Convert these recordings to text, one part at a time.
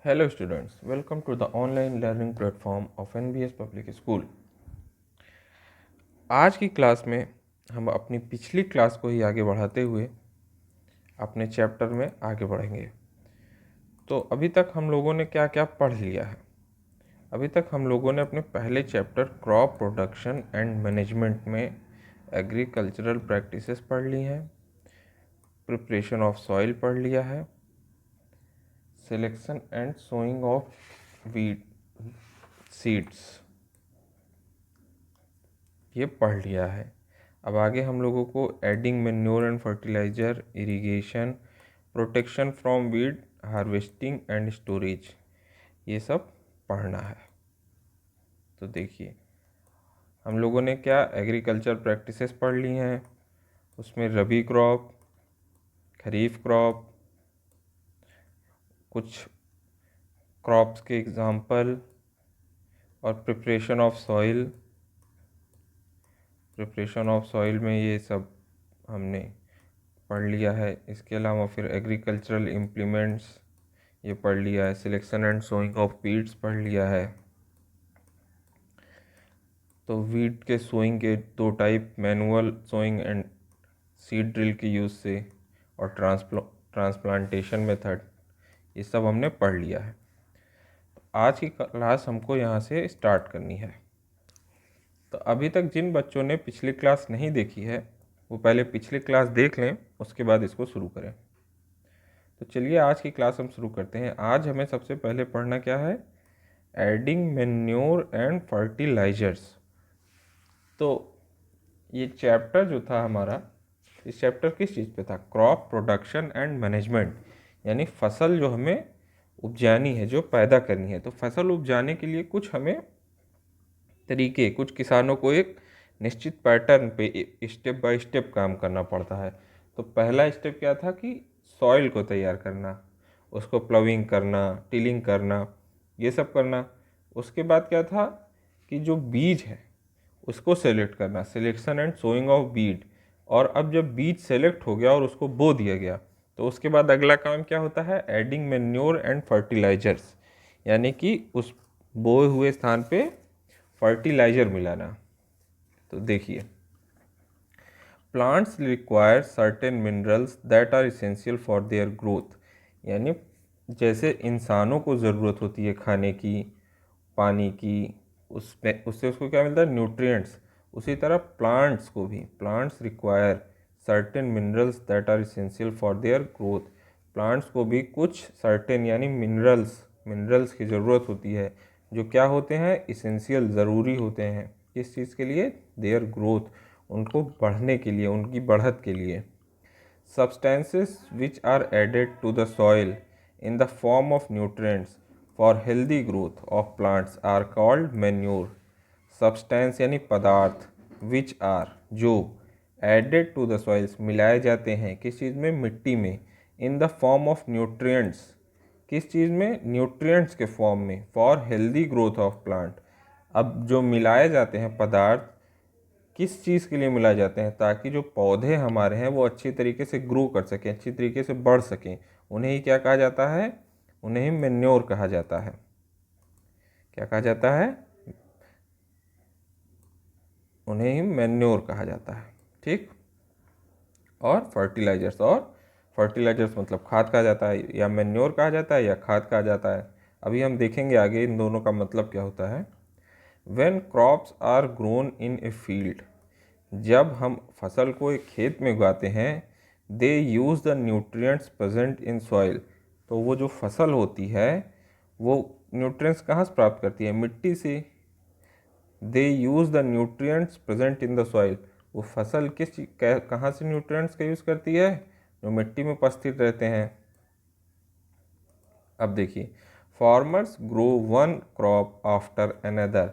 Hello students, welcome to the online learning platform of NBS Public School। आज की class में हम अपनी पिछली क्लास को ही आगे बढ़ाते हुए अपने चैप्टर में आगे बढ़ेंगे। तो अभी तक हम लोगों ने क्या क्या पढ़ लिया है। अभी तक हम लोगों ने अपने पहले chapter crop production and management में एग्रीकल्चरल प्रैक्टिसेस पढ़ ली हैं, प्रिपरेशन ऑफ सॉइल पढ़ लिया है, selection and sowing of wheat seeds ये पढ़ लिया है। अब आगे हम लोगों को adding manure and fertiliser, irrigation, protection from weed, harvesting and storage ये सब पढ़ना है। तो देखिए हम लोगों ने क्या एग्रीकल्चर प्रैक्टिसेस पढ़ ली हैं, उसमें रबी क्रॉप, खरीफ क्रॉप, कुछ क्रॉप्स के एग्जाम्पल और प्रिपरेशन ऑफ सॉइल में ये सब हमने पढ़ लिया है। इसके अलावा फिर एग्रीकल्चरल इम्प्लीमेंट्स ये पढ़ लिया है, selection and sowing of weeds पढ़ लिया है। तो वीड के सोइंग के दो type, manual sowing and seed drill के यूज़ से, और ट्रांसप्लांटेशन मेथड, ये सब हमने पढ़ लिया है। तो आज की क्लास हमको यहाँ से स्टार्ट करनी है। तो अभी तक जिन बच्चों ने पिछली क्लास नहीं देखी है वो पहले पिछली क्लास देख लें, उसके बाद इसको शुरू करें। तो चलिए आज की क्लास हम शुरू करते हैं। आज हमें सबसे पहले पढ़ना क्या है, एडिंग मैन्योर एंड फर्टिलाइजर्स। तो ये चैप्टर जो था हमारा, इस चैप्टर किस चीज़ पे था, क्रॉप प्रोडक्शन एंड मैनेजमेंट, यानी फसल जो हमें उपजानी है, जो पैदा करनी है। तो फसल उपजाने के लिए कुछ हमें तरीके, कुछ किसानों को एक निश्चित पैटर्न पे स्टेप बाय स्टेप काम करना पड़ता है। तो पहला स्टेप क्या था कि सॉइल को तैयार करना, उसको प्लविंग करना, टिलिंग करना, ये सब करना। उसके बाद क्या था कि जो बीज है उसको सेलेक्ट करना, सिलेक्शन एंड सोइंग ऑफ बीज। और अब जब बीज सेलेक्ट हो गया और उसको बो दिया गया, तो उसके बाद अगला काम क्या होता है, एडिंग मैन्योर एंड फर्टिलाइजर्स, यानी कि उस बोए हुए स्थान पे फर्टिलाइजर मिलाना। तो देखिए, plants require certain minerals that are essential for their growth, यानी जैसे इंसानों को ज़रूरत होती है खाने की, पानी की, उससे उसको क्या मिलता है, न्यूट्रिएंट्स। उसी तरह प्लांट्स को भी, plants require certain minerals that are essential for their growth, plants को भी कुछ सर्टेन यानी मिनरल्स की ज़रूरत होती है, जो क्या होते हैं, इसेंशियल, ज़रूरी होते हैं। किस चीज़ के लिए, देयर ग्रोथ, उनको बढ़ने के लिए, उनकी बढ़त के लिए। Substances which are added to the soil in the form of nutrients for healthy growth of plants are called manure। Substance यानी पदार्थ, which are जो, added to the soils मिलाए जाते हैं किस चीज़ में, मिट्टी में, in the form of nutrients किस चीज़ में, न्यूट्रिएंट्स के फॉर्म में, for healthy growth of plant. अब जो मिलाए जाते हैं पदार्थ किस चीज़ के लिए मिलाए जाते हैं, ताकि जो पौधे हमारे हैं वो अच्छी तरीके से ग्रो कर सकें, अच्छी तरीके से बढ़ सकें। उन्हें ही क्या कहा जाता है, उन्हें ही मैन्योर कहा जाता है। क्या कहा जाता है, उन्हें ही मैन्योर कहा जाता है। ठीक। और फर्टिलाइजर्स मतलब खाद कहा जाता है, या मैन्योर कहा जाता है या खाद कहा जाता है। अभी हम देखेंगे आगे इन दोनों का मतलब क्या होता है। When crops are grown in a field, जब हम फसल को एक खेत में उगाते हैं, they use the nutrients present in soil, तो वो जो फसल होती है वो न्यूट्रिएंट्स कहाँ से प्राप्त करती है, मिट्टी से। They use the nutrients present in the soil, वो फसल कहाँ से न्यूट्रिएंट्स का यूज़ करती है, जो मिट्टी में उपस्थित रहते हैं। अब देखिए, farmers grow one crop after another,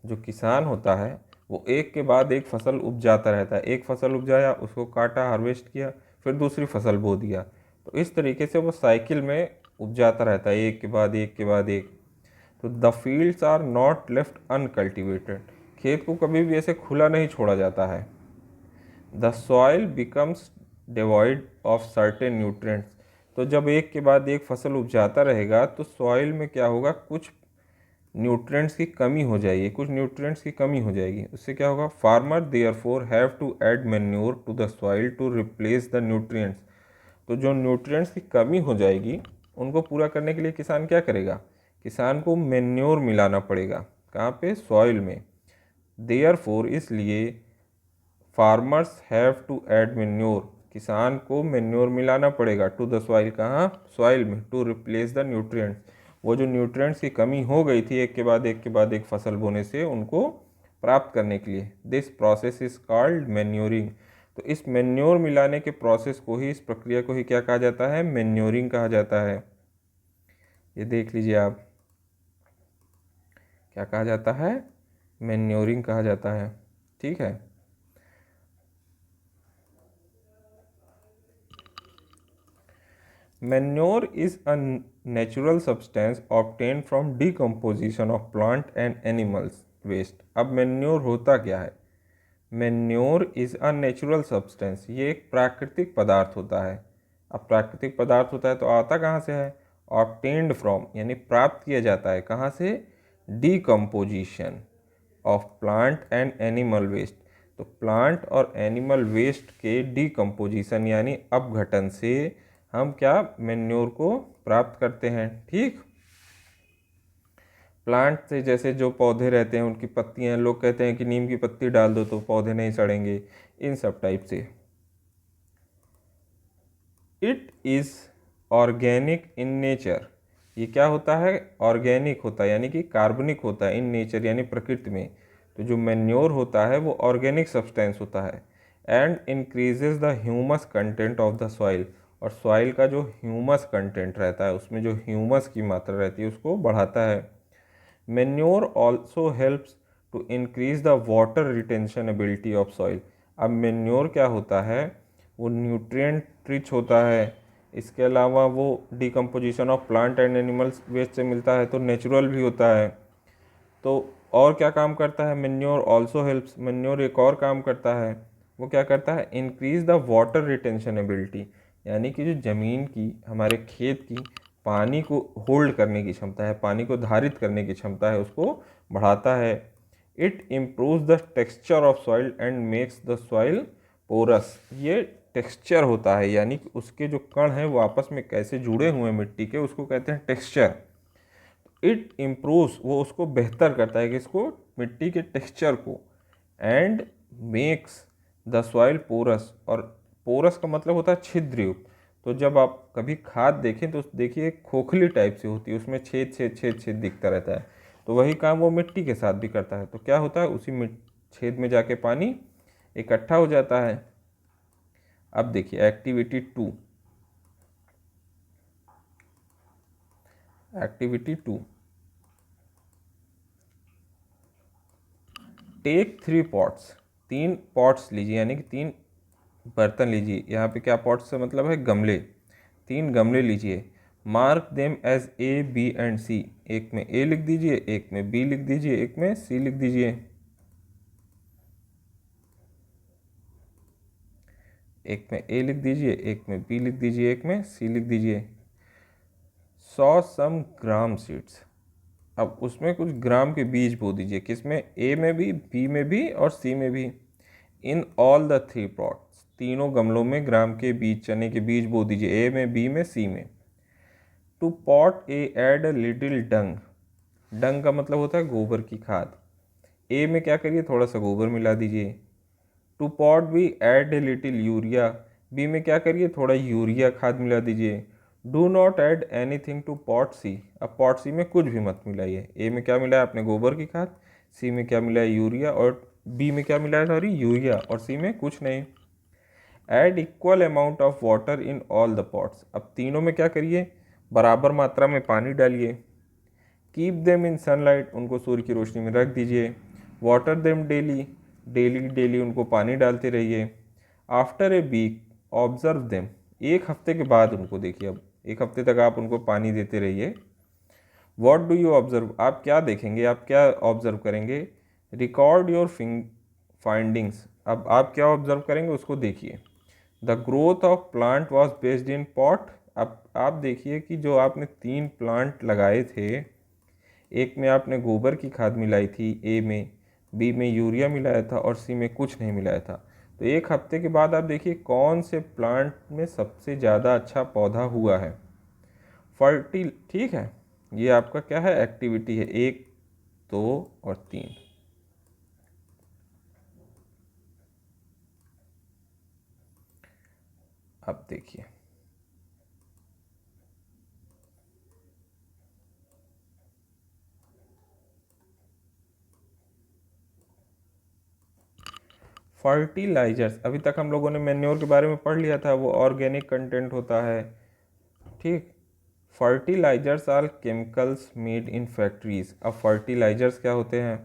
जो किसान होता है वो एक के बाद एक फसल उपजाता रहता है। एक फसल उपजाया, उसको काटा, हार्वेस्ट किया, फिर दूसरी फसल बो दिया। तो इस तरीके से वो साइकिल में उपजाता रहता है, एक के बाद एक के बाद एक। तो the fields are not left uncultivated, खेत को कभी भी ऐसे खुला नहीं छोड़ा जाता है। The soil becomes devoid of certain nutrients, तो जब एक के बाद एक फसल उपजाता रहेगा तो सॉइल में क्या होगा, कुछ न्यूट्रिएंट्स की कमी हो जाएगी, कुछ न्यूट्रिएंट्स की कमी हो जाएगी। उससे क्या होगा, farmer therefore have to add manure to the soil to replace the nutrients. तो जो न्यूट्रिएंट्स की कमी हो जाएगी उनको पूरा करने के लिए किसान क्या करेगा, किसान को मैन्योर मिलाना पड़ेगा। कहाँ पे, सॉइल में। देयरफॉर इसलिए farmers have to add manure, किसान को मैन्योर मिलाना पड़ेगा टू द सॉइल, कहाँ, सॉइल में, टू रिप्लेस द न्यूट्रिएंट्स। वो जो न्यूट्रिएंट्स की कमी हो गई थी एक के बाद एक के बाद एक फसल बोने से, उनको प्राप्त करने के लिए। This process is called manuring. तो इस मैन्योर मिलाने के प्रोसेस को ही, इस प्रक्रिया को ही क्या कहा जाता है, मैन्योरिंग कहा जाता है। ये देख लीजिए आप, क्या कहा जाता है, मैन्योरिंग कहा जाता है। ठीक है। Manure is a natural substance obtained from decomposition of plant and animals waste। अब manure होता क्या है, manure is a natural substance, ये एक प्राकृतिक पदार्थ होता है। अब प्राकृतिक पदार्थ होता है तो आता कहाँ से है, obtained from, यानी प्राप्त किया जाता है कहाँ से, decomposition of plant and animal waste। तो प्लांट और एनिमल वेस्ट के डिकम्पोजिशन यानी अपघटन से हम क्या, मैन्योर को प्राप्त करते हैं। ठीक। प्लांट से जैसे जो पौधे रहते हैं उनकी पत्तियां, लोग कहते हैं कि नीम की पत्ती डाल दो तो पौधे नहीं सड़ेंगे, इन सब टाइप से। It is organic in nature, ये क्या होता है, ऑर्गेनिक होता है यानी कि कार्बनिक होता है, इन नेचर यानी प्रकृति में। तो जो मैन्योर होता है वो ऑर्गेनिक सब्सटेंस होता है। And increases the humus content of the soil, और सॉइल का जो ह्यूमस कंटेंट रहता है, उसमें जो ह्यूमस की मात्रा रहती है उसको बढ़ाता है। Manure also helps to increase the water retention ability of soil. अब मैन्योर क्या होता है, वो न्यूट्रिएंट रिच होता है, इसके अलावा वो decomposition of plant and animals waste से मिलता है तो नेचुरल भी होता है। तो और क्या काम करता है, मैन्योर ऑल्सो हेल्प्स, मैन्योर एक और काम करता है, वो क्या करता है, increase the water retention ability, यानी कि जो ज़मीन की, हमारे खेत की पानी को होल्ड करने की क्षमता है, पानी को धारित करने की क्षमता है, उसको बढ़ाता है। It improves the texture of soil and makes the soil porous. ये टेक्सचर होता है, यानी कि उसके जो कण हैं वो आपस में कैसे जुड़े हुए हैं मिट्टी के, उसको कहते हैं टेक्सचर। इट इम्प्रूव्स, वो उसको बेहतर करता है, कि इसको, मिट्टी के टेक्सचर को। And makes the soil porous, और पोरस का मतलब होता है छिद्रयुक्त। तो जब आप कभी खाद देखें तो देखिए खोखली टाइप से होती है, उसमें छेद छेद छेद छेद दिखता रहता है। तो वही काम वो मिट्टी के साथ भी करता है। तो क्या होता है, उसी छेद में जाके पानी इकट्ठा हो जाता है। अब देखिए activity 2, activity 2, take 3 pots, 3 pots लीजिए, यानी कि 3 बर्तन लीजिए। यहाँ पे क्या, पॉट्स से मतलब है गमले, 3 गमले लीजिए। Mark them as A B and C, एक में ए लिख दीजिए, एक में बी लिख दीजिए, एक में सी लिख दीजिए। एक में ए लिख दीजिए, एक में बी लिख दीजिए, एक में सी लिख दीजिए। 100 सम ग्राम सीड्स, अब उसमें कुछ ग्राम के बीज बो दीजिए, किसमें, ए में भी, बी में भी और सी में भी। इन ऑल द 3 पॉट्स, तीनों गमलों में ग्राम के बीज, चने के बीज बो दीजिए, ए में, बी में, सी में। To pot A add a little dung, dung का मतलब होता है गोबर की खाद। ए में क्या करिए, थोड़ा सा गोबर मिला दीजिए। To pot B add a little urea, B में क्या करिए, थोड़ा यूरिया खाद मिला दीजिए। Do not add anything to pot C, अब पॉट सी में कुछ भी मत मिलाइए। ए में क्या मिला है आपने, गोबर की खाद, सी में क्या मिला है, यूरिया, और बी में क्या मिला है, सॉरी, यूरिया, और सी में कुछ नहीं। Add equal amount of water in all the pots, अब तीनों में क्या करिए, बराबर मात्रा में पानी डालिए। कीप देम इन सनलाइट, उनको सूर्य की रोशनी में रख दीजिए। Water them daily, daily daily उनको पानी डालते रहिए। After a week observe them, एक हफ्ते के बाद उनको देखिए। अब एक हफ्ते तक आप उनको पानी देते रहिए। व्हाट डू यू ऑब्जर्व, आप क्या देखेंगे, आप क्या ऑब्जर्व करेंगे। रिकॉर्ड योर फाइंडिंग्स, अब आप क्या ऑब्जर्व करेंगे उसको देखिए। The growth of plant was based in pot, अब आप देखिए कि जो आपने 3 प्लांट लगाए थे, एक में आपने गोबर की खाद मिलाई थी ए में, बी में यूरिया मिलाया था और सी में कुछ नहीं मिलाया था। तो एक हफ्ते के बाद आप देखिए कौन से प्लांट में सबसे ज़्यादा अच्छा पौधा हुआ है। फर्टिल ठीक है, ये आपका क्या है, एक्टिविटी है 1, 2 और 3। अब देखिए फर्टिलाइजर्स, अभी तक हम लोगों ने मैन्योर के बारे में पढ़ लिया था, वो ऑर्गेनिक कंटेंट होता है। ठीक, fertilisers are chemicals made in factories. अब फर्टिलाइजर्स क्या होते हैं?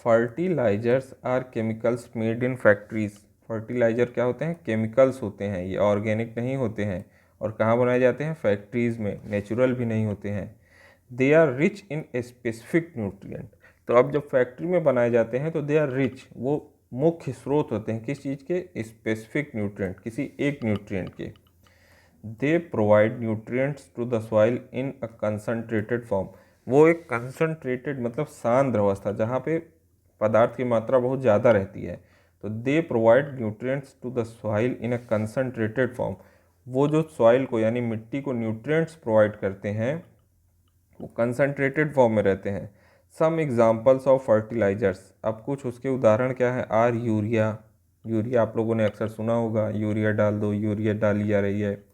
Fertilisers are chemicals made in factories. Fertiliser क्या होते हैं? केमिकल्स होते हैं, ये ऑर्गेनिक नहीं होते हैं। और कहाँ बनाए जाते हैं? फैक्ट्रीज में, नेचुरल भी नहीं होते हैं। They are rich in specific nutrient. तो अब जब फैक्ट्री में बनाए जाते हैं तो दे आर रिच, वो मुख्य स्रोत होते हैं किस चीज़ के? स्पेसिफिक न्यूट्रिएंट, किसी एक न्यूट्रिएंट के। They provide nutrients to the soil in a concentrated form. वो एक कंसनट्रेटेड मतलब सांद्र अवस्था, जहाँ पे पदार्थ की मात्रा बहुत ज़्यादा रहती है। तो they provide nutrients to the soil in a concentrated form. वो जो सॉइल को यानी मिट्टी को न्यूट्रिएंट्स प्रोवाइड करते हैं वो कंसनट्रेटेड फॉर्म में रहते हैं। सम एग्जाम्पल्स ऑफ फर्टिलाइजर्स, अब कुछ उसके उदाहरण क्या है? आर यूरिया, यूरिया आप लोगों ने अक्सर सुना होगा, यूरिया डाल दो, यूरिया डाली जा रही है।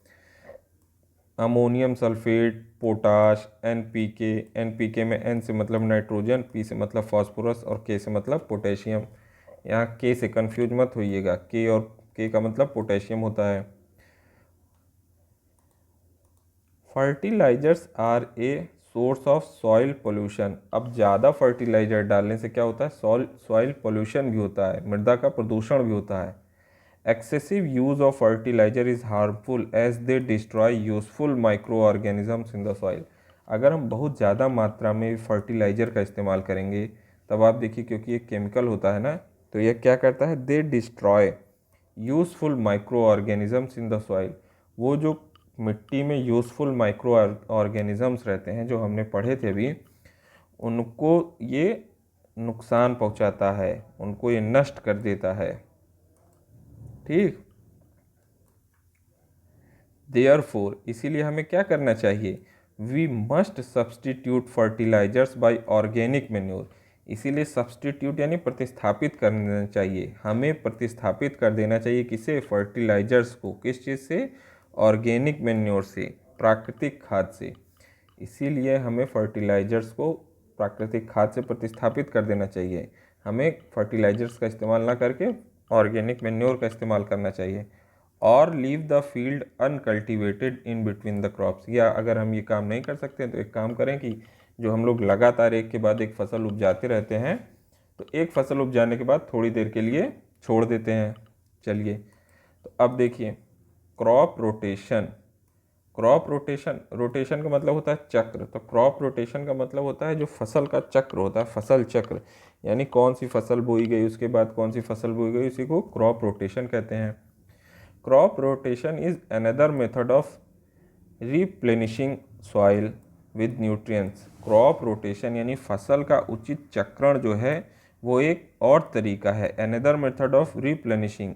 Ammonium sulphate, potash, NPK, NPK में एन से मतलब नाइट्रोजन, पी से मतलब फास्फोरस और के से मतलब पोटेशियम। यहाँ के से कंफ्यूज मत होइएगा, के और के का मतलब पोटेशियम होता है। Fertilisers are a source of soil pollution. अब ज़्यादा फर्टिलाइजर डालने से क्या होता है? सॉइल पोल्यूशन भी होता है, मृदा का प्रदूषण भी होता है। Excessive use of fertiliser is harmful as they destroy useful micro organisms in the soil. अगर हम बहुत ज़्यादा मात्रा में फर्टिलाइजर का इस्तेमाल करेंगे तब आप देखिए, क्योंकि ये केमिकल होता है ना, तो ये क्या करता है? दे destroy useful micro organisms in the soil. वो जो मिट्टी में यूजफुल माइक्रो ऑर्गेनिजम्स रहते हैं जो हमने पढ़े थे अभी, उनको ये नुकसान पहुंचाता है, उनको ये नष्ट कर देता है। ठीक, देयरफॉर इसीलिए हमें क्या करना चाहिए? We must substitute fertilisers by organic manure. इसीलिए सब्सटीट्यूट यानी प्रतिस्थापित करना चाहिए, हमें प्रतिस्थापित कर देना चाहिए किसे? फर्टिलाइजर्स को। किस चीज़ से? ऑर्गेनिक मैन्योर से, प्राकृतिक खाद से। इसीलिए हमें फर्टिलाइजर्स को प्राकृतिक खाद से प्रतिस्थापित कर देना चाहिए। हमें फर्टिलाइजर्स का इस्तेमाल ना करके ऑर्गेनिक मैन्योर का इस्तेमाल करना चाहिए। और leave the field uncultivated in between the crops. या अगर हम ये काम नहीं कर सकते तो एक काम करें कि जो हम लोग लगातार एक के बाद एक फसल उपजाते रहते हैं, तो एक फसल उपजाने के बाद थोड़ी देर के लिए छोड़ देते हैं। चलिए, तो अब देखिए crop rotation. Crop rotation, rotation का मतलब होता है चक्र, तो क्रॉप रोटेशन का मतलब होता है जो फसल का चक्र होता है, फसल चक्र। यानी कौन सी फसल बोई गई, उसके बाद कौन सी फसल बोई गई, उसी को क्रॉप रोटेशन कहते हैं। Crop rotation is another method of replenishing soil with nutrients. Crop rotation यानी फसल का उचित चक्रण जो है वो एक और तरीका है। Another method of replenishing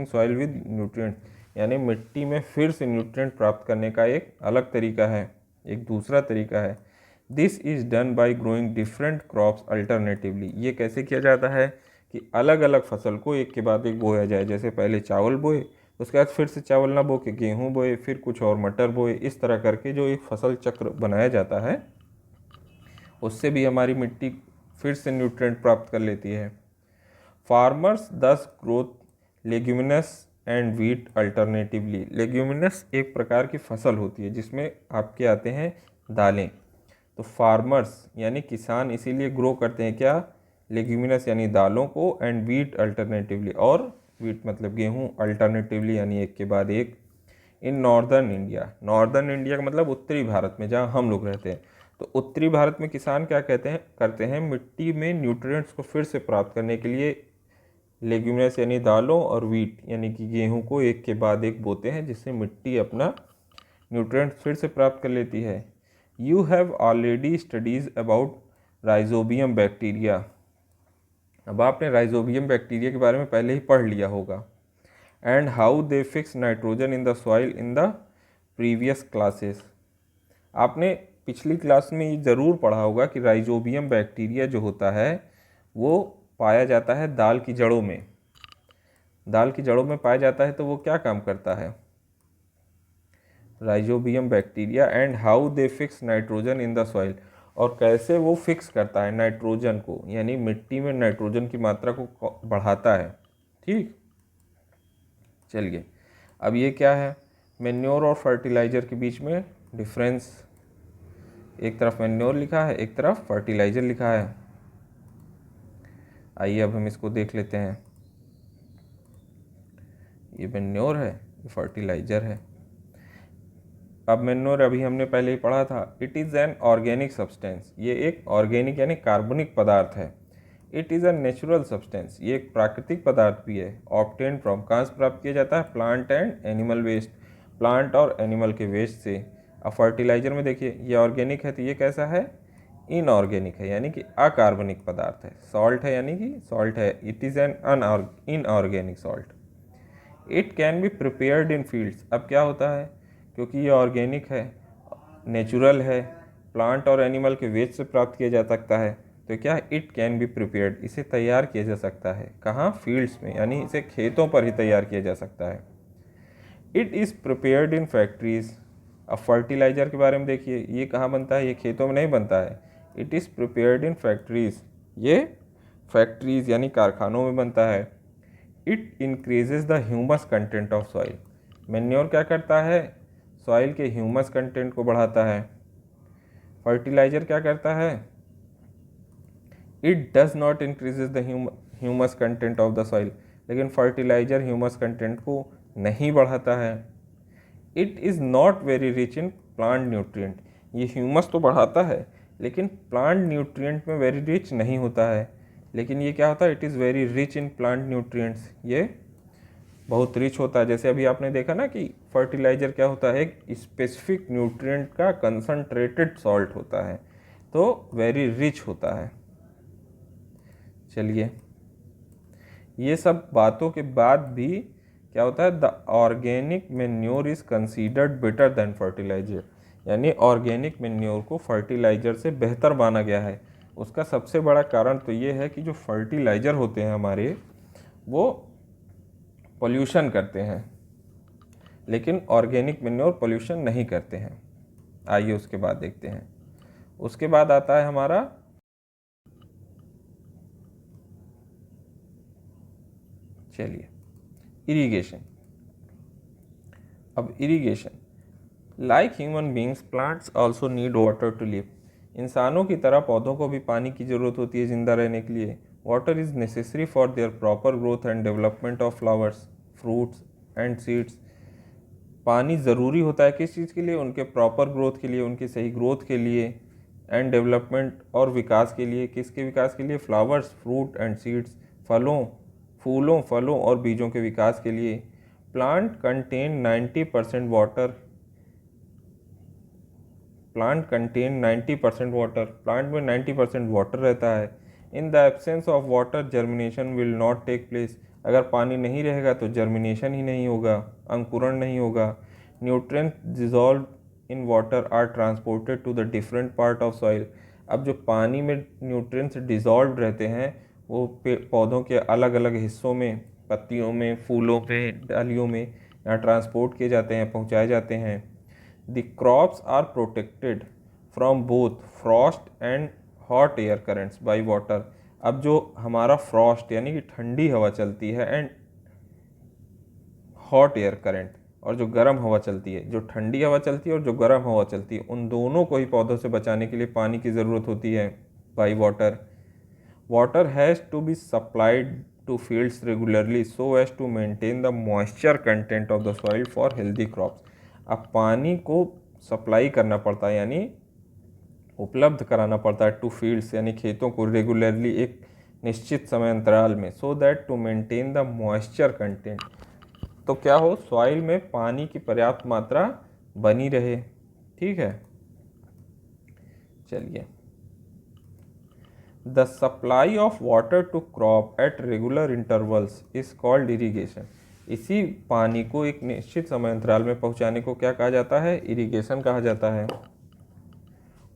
soil with nutrients, यानी मिट्टी में फिर से न्यूट्रिएंट प्राप्त करने का एक अलग तरीका है, एक दूसरा तरीका है। This is done by growing different crops alternatively. ये कैसे किया जाता है कि अलग अलग फसल को एक के बाद एक बोया जाए। जैसे पहले चावल बोए, उसके बाद फिर से चावल ना बो के गेहूँ बोए, फिर कुछ और मटर बोए। इस तरह करके जो एक फसल चक्र बनाया जाता है उससे भी हमारी मिट्टी फिर से न्यूट्रिएंट प्राप्त कर लेती है। फार्मर्स दस growth leguminous and wheat alternatively. Leguminous एक प्रकार की फसल होती है जिसमें आपके आते हैं दालें। तो फार्मर्स यानी किसान इसीलिए ग्रो करते हैं क्या? लेग्यूमिनस यानी दालों को, एंड व्हीट अल्टरनेटिवली, और व्हीट मतलब गेहूँ, अल्टरनेटिवली यानी एक के बाद एक। In northern India, northern India का मतलब उत्तरी भारत में जहाँ हम लोग रहते हैं, तो उत्तरी भारत में किसान क्या कहते हैं करते हैं, मिट्टी में न्यूट्रिएंट्स को फिर से प्राप्त करने के लिए लेग्यूमिनस यानी दालों और व्हीट यानी कि गेहूं को एक के बाद एक बोते हैं, जिससे मिट्टी अपना न्यूट्रिएंट फिर से प्राप्त कर लेती है। You have already studies about rhizobium bacteria. अब आपने राइजोबियम बैक्टीरिया के बारे में पहले ही पढ़ लिया होगा। And how they fix nitrogen in the soil in the previous classes. आपने पिछली क्लास में ये ज़रूर पढ़ा होगा कि राइजोबियम बैक्टीरिया जो होता है वो पाया जाता है दाल की जड़ों में। दाल की जड़ों में पाया जाता है, तो वो क्या काम करता है, rhizobium bacteria. And how they fix nitrogen in the soil, और कैसे वो फिक्स करता है नाइट्रोजन को, यानी मिट्टी में नाइट्रोजन की मात्रा को बढ़ाता है। ठीक, चलिए अब ये क्या है, मैन्योर और फर्टिलाइज़र के बीच में डिफरेंस। एक तरफ मैन्योर लिखा है, एक तरफ फर्टिलाइज़र लिखा है। आइए अब हम इसको देख लेते हैं। ये मैन्योर है, ये फर्टिलाइज़र है। अब मैन्योर अभी हमने पहले ही पढ़ा था। It is an organic substance, ये एक ऑर्गेनिक यानी कार्बनिक पदार्थ है। It is a natural substance, ये एक प्राकृतिक पदार्थ भी है। ऑब्टेन फ्रॉम, कहाँ से प्राप्त किया जाता है, plant and animal waste, plant और एनिमल के वेस्ट से। अब फर्टिलाइज़र में देखिए, ये ऑर्गेनिक है तो ये कैसा है, इनऑर्गेनिक है, यानी कि अकार्बनिक पदार्थ है। सॉल्ट है यानी कि सॉल्ट है, it is an inorganic salt. It can be prepared in fields. अब क्या होता है, क्योंकि ये ऑर्गेनिक है, नेचुरल है, प्लांट और एनिमल के वेस्ट से प्राप्त किया जा सकता है, तो क्या इट कैन बी प्रिपेयर्ड, इसे तैयार किया जा सकता है। कहाँ, फील्ड्स में, यानी इसे खेतों पर ही तैयार किया जा सकता है। It is prepared in factories. अब फर्टिलाइज़र के बारे में देखिए, ये कहाँ बनता है, ये खेतों में नहीं बनता है। It is prepared in factories, ये फैक्ट्रीज यानी कारखानों में बनता है। It increases the humus content of soil. Manure क्या करता है, सॉइल के ह्यूमस कंटेंट को बढ़ाता है। फर्टिलाइज़र क्या करता है, it does not increases the humus content of the soil. लेकिन फर्टिलाइज़र ह्यूमस कंटेंट को नहीं बढ़ाता है। It is not very rich in plant nutrient, ये ह्यूमस तो बढ़ाता है लेकिन प्लांट न्यूट्रिएंट में वेरी रिच नहीं होता है। लेकिन ये क्या होता है, it is very rich in plant nutrients, ये बहुत रिच होता है। जैसे अभी आपने देखा ना कि फर्टिलाइज़र क्या होता है, एक स्पेसिफिक न्यूट्रिएंट का कंसनट्रेटेड सॉल्ट होता है, तो वेरी रिच होता है। चलिए, ये सब बातों के बाद भी क्या होता है, the organic manure is considered better than fertiliser, यानी ऑर्गेनिक मैन्योर को फर्टिलाइज़र से बेहतर माना गया है। उसका सबसे बड़ा कारण तो ये है कि जो फर्टिलाइज़र होते हैं हमारे, वो पोल्यूशन करते हैं, लेकिन ऑर्गेनिक मैन्योर पोल्यूशन नहीं करते हैं। आइए उसके बाद देखते हैं। उसके बाद आता है हमारा चलिए इरिगेशन। अब irrigation, like human beings plants also need water to live. इंसानों की तरह पौधों को भी पानी की ज़रूरत होती है जिंदा रहने के लिए। Water is necessary for their proper growth and development of flowers, fruits and seeds. पानी ज़रूरी होता है किस चीज़ के लिए, उनके प्रॉपर ग्रोथ के लिए, उनकी सही ग्रोथ के लिए, एंड डेवलपमेंट और विकास के लिए। किसके विकास के लिए, फ्लावर्स, फ्रूट एंड सीड्स, फूलों फलों और बीजों के विकास के लिए। Plant contain 90% water, plant contain 90% water, plant में 90% वाटर रहता है। In the absence of water germination will not take place. अगर पानी नहीं रहेगा तो जर्मिनेशन ही नहीं होगा, अंकुरण नहीं होगा। Nutrient dissolve in water are transported to the different part of soil. अब जो पानी में न्यूट्रिएंट्स डिजॉल्व रहते हैं वो पौधों के अलग अलग हिस्सों में, पत्तियों में, फूलों पे, डालियों में यहाँ ट्रांसपोर्ट किए जाते हैं, पहुँचाए जाते हैं। The crops are protected from both frost and hot air currents by water। अब जो हमारा फ्रॉस्ट यानी कि ठंडी हवा चलती है एंड हॉट एयर करंट, और जो गर्म हवा चलती है, जो ठंडी हवा चलती है और जो गर्म हवा चलती है, उन दोनों को ही पौधों से बचाने के लिए पानी की ज़रूरत होती है by water. Water has to be supplied to fields regularly so as to maintain the moisture content of the soil for healthy crops. अब पानी को सप्लाई करना पड़ता है, यानी उपलब्ध कराना पड़ता है टू फील्ड्स यानी खेतों को रेगुलरली, एक निश्चित समय अंतराल में, so that to maintain the moisture content, तो क्या हो, सॉइल में पानी की पर्याप्त मात्रा बनी रहे। ठीक है, चलिए। The supply of water to crop at regular intervals is called irrigation. इसी पानी को एक निश्चित समय अंतराल में पहुंचाने को क्या कहा जाता है, इरिगेशन कहा जाता है।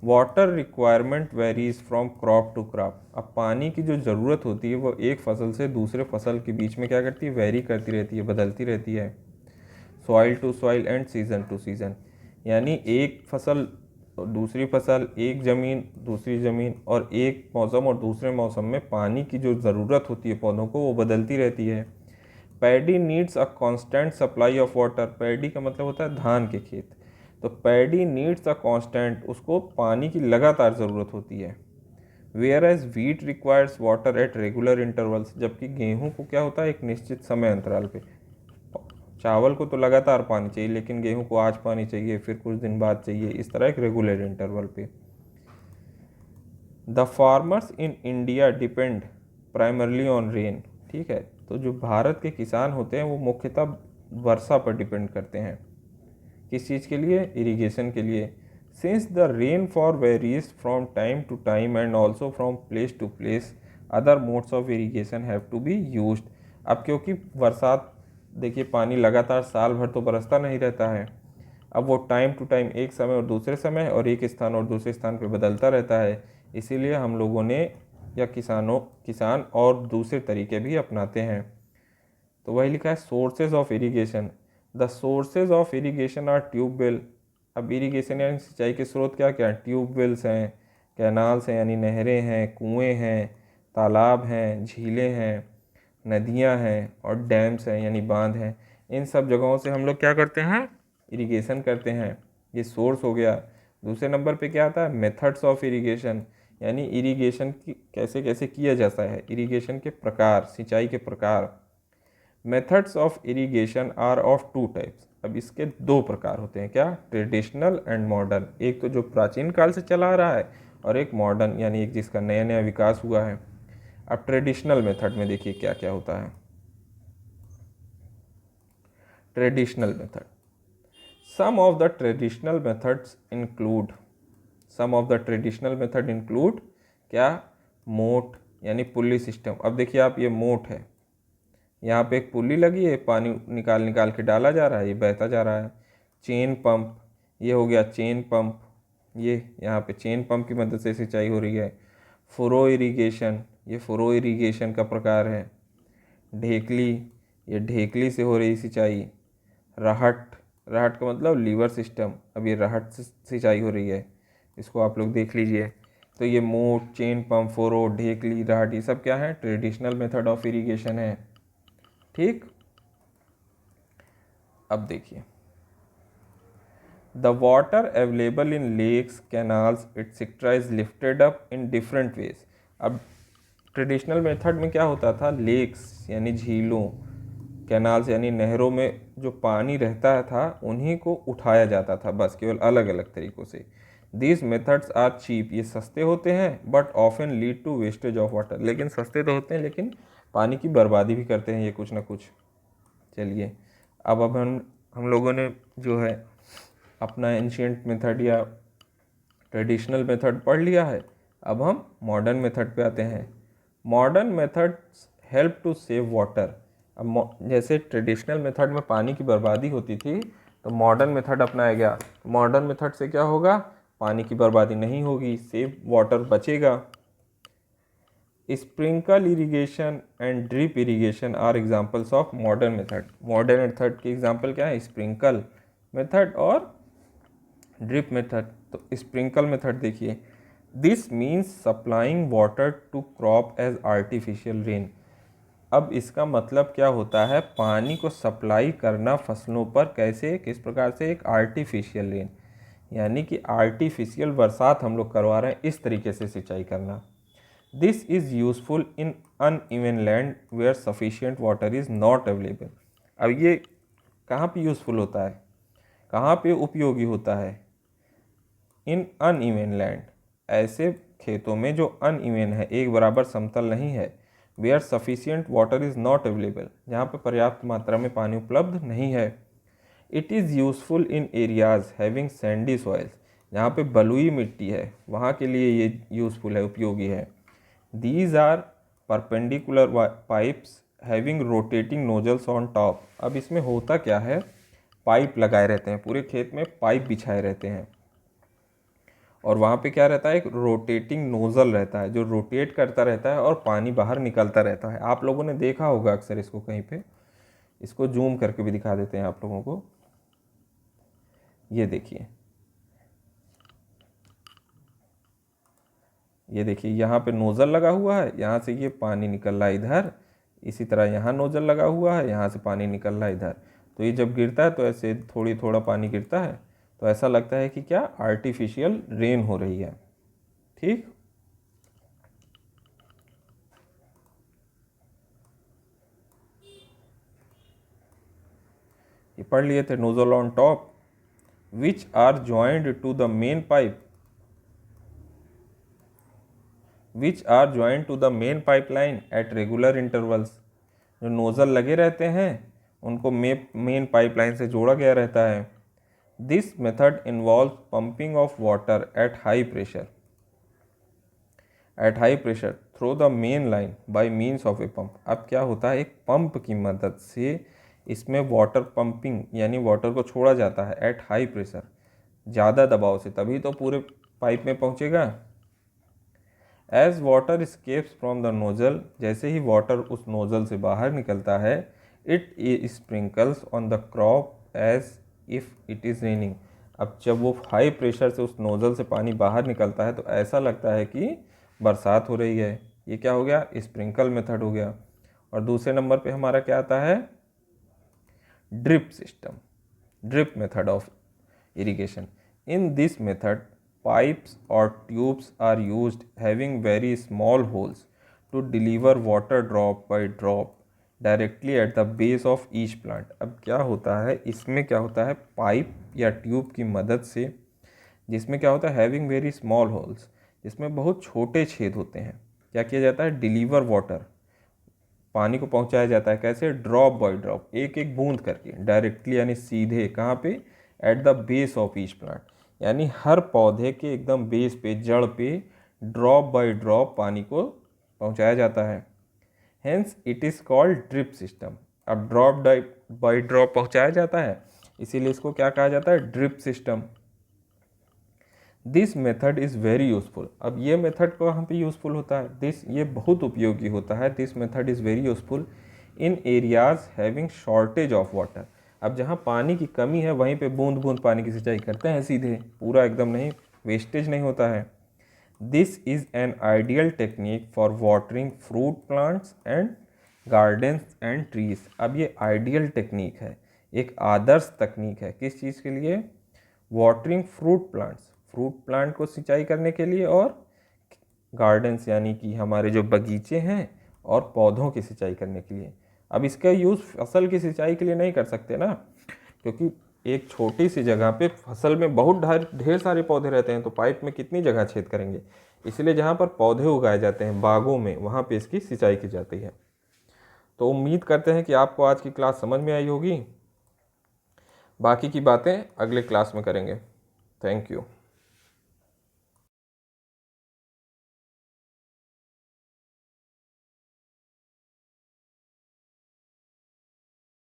Water requirement varies from crop to crop. अब पानी की जो ज़रूरत होती है वो एक फसल से दूसरे फसल के बीच में क्या करती है, वेरी करती रहती है, बदलती रहती है। Soil to soil and season to season, यानी एक फसल दूसरी फसल, एक ज़मीन दूसरी ज़मीन, और एक मौसम और दूसरे मौसम में पानी की जो ज़रूरत होती है पौधों को वो बदलती रहती है। Paddy needs a constant supply of water. Paddy का मतलब होता है धान के खेत, तो पैडी नीड्स अ कांस्टेंट, उसको पानी की लगातार ज़रूरत होती है। Whereas wheat requires water at regular intervals, जबकि गेहूं को क्या होता है, एक निश्चित समय अंतराल पे। चावल को तो लगातार पानी चाहिए, लेकिन गेहूं को आज पानी चाहिए, फिर कुछ दिन बाद चाहिए, इस तरह एक रेगुलर इंटरवल पे। The farmers in India depend primarily on rain. ठीक है, तो जो भारत के किसान होते हैं वो मुख्यतः वर्षा पर डिपेंड करते हैं। किस चीज़ के लिए, इरिगेशन के लिए। Since the rainfall varies from time to time and also from place to place, other modes of irrigation have to be used. अब क्योंकि बरसात, देखिए पानी लगातार साल भर तो बरसता नहीं रहता है, अब वो टाइम टू टाइम एक समय और दूसरे समय और एक स्थान और दूसरे स्थान पे बदलता रहता है, इसीलिए हम लोगों ने या किसान और दूसरे तरीके भी अपनाते हैं। तो वही लिखा है sources of irrigation. The sources of irrigation are tubewell. अब इरिगेशन यानी सिंचाई के स्रोत क्या क्या, ट्यूबवेल्स हैं, कैनाल्स हैं यानी नहरें हैं, कुएं हैं, तालाब हैं, झीलें हैं, नदियां हैं, और डैम्स हैं यानी बांध हैं। इन सब जगहों से हम लोग क्या करते हैं, इरिगेशन करते हैं। ये सोर्स हो गया। दूसरे नंबर पे क्या आता है, मेथड्स ऑफ इरिगेशन, यानी इरिगेशन की कैसे कैसे किया जाता है, इरिगेशन के प्रकार, सिंचाई के प्रकार। Methods of irrigation are of two types. अब इसके दो प्रकार होते हैं, क्या, ट्रेडिशनल एंड मॉडर्न। एक तो जो प्राचीन काल से चला आ रहा है, और एक मॉडर्न यानी एक जिसका नया नया विकास हुआ है। अब ट्रेडिशनल मेथड में देखिए क्या क्या होता है। Traditional method, some of the traditional methods include, some of the traditional method include क्या, मोट यानी पुली सिस्टम। अब देखिए आप, ये मोट है, यहाँ पे एक पुली लगी है, पानी निकाल निकाल के डाला जा रहा है, ये बहता जा रहा है। चेन पंप, ये हो गया चेन पंप, ये यहाँ पे चेन पंप की मदद से सिंचाई हो रही है। फुरो इरिगेशन, ये फुरो इरिगेशन का प्रकार है। ढेकली, ये ढेकली से हो रही सिंचाई। राहट, राहट का मतलब लीवर सिस्टम, अब ये राहट से सिंचाई हो रही है, इसको आप लोग देख लीजिए। तो ये मोट, चेन पंप, फोरो, ढेकली, राहट, ये सब क्या है, ट्रेडिशनल मेथड ऑफ इरिगेशन है। ठीक, अब देखिए, the water available in lakes, canals etcetera is lifted up in different ways. अब ट्रेडिशनल मेथड में क्या होता था, लेक्स यानी झीलों, कैनाल्स यानी नहरों में जो पानी रहता था उन्हीं को उठाया जाता था, बस केवल अलग अलग तरीक़ों से। दीज मेथड्स आर चीप, ये सस्ते होते हैं, but often lead to wastage of water. लेकिन सस्ते तो होते हैं, लेकिन पानी की बर्बादी भी करते हैं ये कुछ ना कुछ। चलिए, अब हम लोगों ने जो है अपना एंशियंट मेथड या ट्रेडिशनल मेथड पढ़ लिया है। अब हम मॉडर्न मेथड पे आते हैं। Modern methods help to save water. अब जैसे ट्रेडिशनल मेथड में पानी की बर्बादी होती थी, तो मॉडर्न मेथड अपनाया गया। मॉडर्न मेथड से क्या होगा, पानी की बर्बादी नहीं होगी, सेव वाटर बचेगा। Sprinkle irrigation and drip irrigation are examples of modern method. Modern method के एग्जांपल क्या है, स्प्रिंकल मेथड और ड्रिप मेथड। तो स्प्रिंकल मेथड देखिए, this means supplying water to crop as artificial rain. अब इसका मतलब क्या होता है, पानी को सप्लाई करना फसलों पर कैसे, किस प्रकार से, एक आर्टिफिशियल रेन, यानी कि आर्टिफिशियल बरसात हम लोग करवा रहे हैं, इस तरीके से सिंचाई करना। This is useful in uneven land where sufficient water is not available. अब ये कहाँ पे यूज़फुल होता है, कहाँ पे उपयोगी होता है, इन अनइवन लैंड, ऐसे खेतों में जो अनइवन है, एक बराबर समतल नहीं है, where sufficient water is not available, जहाँ पर पर्याप्त मात्रा में पानी उपलब्ध नहीं है। It is useful in areas having sandy soils, जहाँ पे बलुई मिट्टी है वहाँ के लिए ये यूज़फुल है, उपयोगी है। These are perpendicular pipes having rotating nozzles on top. अब इसमें होता क्या है, पाइप लगाए रहते हैं, पूरे खेत में पाइप बिछाए रहते हैं और वहाँ पे क्या रहता है, एक रोटेटिंग नोज़ल रहता है जो रोटेट करता रहता है और पानी बाहर निकलता रहता है। आप लोगों ने देखा होगा अक्सर इसको कहीं पे, इसको जूम करके भी दिखा देते हैं आप लोगों को। ये देखिए, ये देखिए यहाँ पे नोज़ल लगा हुआ है, यहाँ से ये पानी निकल रहा है इधर, इसी तरह यहाँ नोज़ल लगा हुआ है, यहाँ से पानी निकल रहा है इधर। तो ये जब गिरता है तो ऐसे थोड़ा पानी गिरता है तो ऐसा लगता है कि क्या आर्टिफिशियल रेन हो रही है। ठीक, ये पढ़ लिए थे, nozzle on top which are joined to the main pipe, which are joined to the main pipeline at regular intervals. जो नोज़ल लगे रहते हैं उनको मेन पाइपलाइन से जोड़ा गया रहता है। This method involve pumping of water at high pressure through the main line by means of a pump. अब क्या होता है, एक पंप की मदद से इसमें वाटर पंपिंग यानी वाटर को छोड़ा जाता है एट हाई प्रेशर, ज़्यादा दबाव से, तभी तो पूरे पाइप में पहुँचेगा। As water escapes from the nozzle, जैसे ही वाटर उस नोजल से बाहर निकलता है, it sprinkles on the crop as if it is raining. अब जब वो हाई प्रेशर से उस नोजल से पानी बाहर निकलता है तो ऐसा लगता है कि बरसात हो रही है। ये क्या हो गया, स्प्रिंकल मेथड हो गया। और दूसरे नंबर पे हमारा क्या आता है, drip system, drip method of irrigation. In this method pipes or tubes are used having very small holes to deliver water drop by drop directly at the base of each plant। अब क्या होता है, इसमें क्या होता है, pipe या tube की मदद से, जिसमें क्या होता है, हैविंग वेरी स्मॉल होल्स, जिसमें बहुत छोटे छेद होते हैं, क्या किया जाता है, डिलीवर वाटर, पानी को पहुंचाया जाता है। कैसे, ड्रॉप बाय ड्रॉप, एक एक बूंद करके, डायरेक्टली यानी सीधे, कहाँ पे, at the base of each plant, यानी हर पौधे के एकदम बेस पे, जड़ पे, ड्रॉप बाय ड्रॉप पानी को पहुंचाया जाता है। Hence it is called drip system. अब ड्रॉप बाय ड्रॉप पहुंचाया जाता है, इसीलिए इसको क्या कहा जाता है, drip system. This method is very useful. अब ये मेथड कहाँ पे यूज़फुल होता है, ये बहुत उपयोगी होता है। This method is very useful in areas having shortage of water. अब जहाँ पानी की कमी है वहीं पे बूंद बूंद पानी की सिंचाई करते हैं, सीधे, पूरा एकदम नहीं, वेस्टेज नहीं होता है। This is an ideal technique for watering fruit plants and gardens and trees. अब ये आइडियल टेक्निक है, एक आदर्श तकनीक है, किस चीज़ के लिए, watering fruit plants, fruit plant को सिंचाई करने के लिए, और गार्डन्स यानी कि हमारे जो बगीचे हैं, और पौधों की सिंचाई करने के लिए। अब इसका यूज़ फसल की सिंचाई के लिए नहीं कर सकते ना, क्योंकि एक छोटी सी जगह पे फसल में बहुत ढेर सारे पौधे रहते हैं, तो पाइप में कितनी जगह छेद करेंगे। इसलिए जहाँ पर पौधे उगाए जाते हैं बागों में, वहाँ पे इसकी सिंचाई की जाती है। तो उम्मीद करते हैं कि आपको आज की क्लास समझ में आई होगी। बाकी की बातें अगले क्लास में करेंगे। Thank you.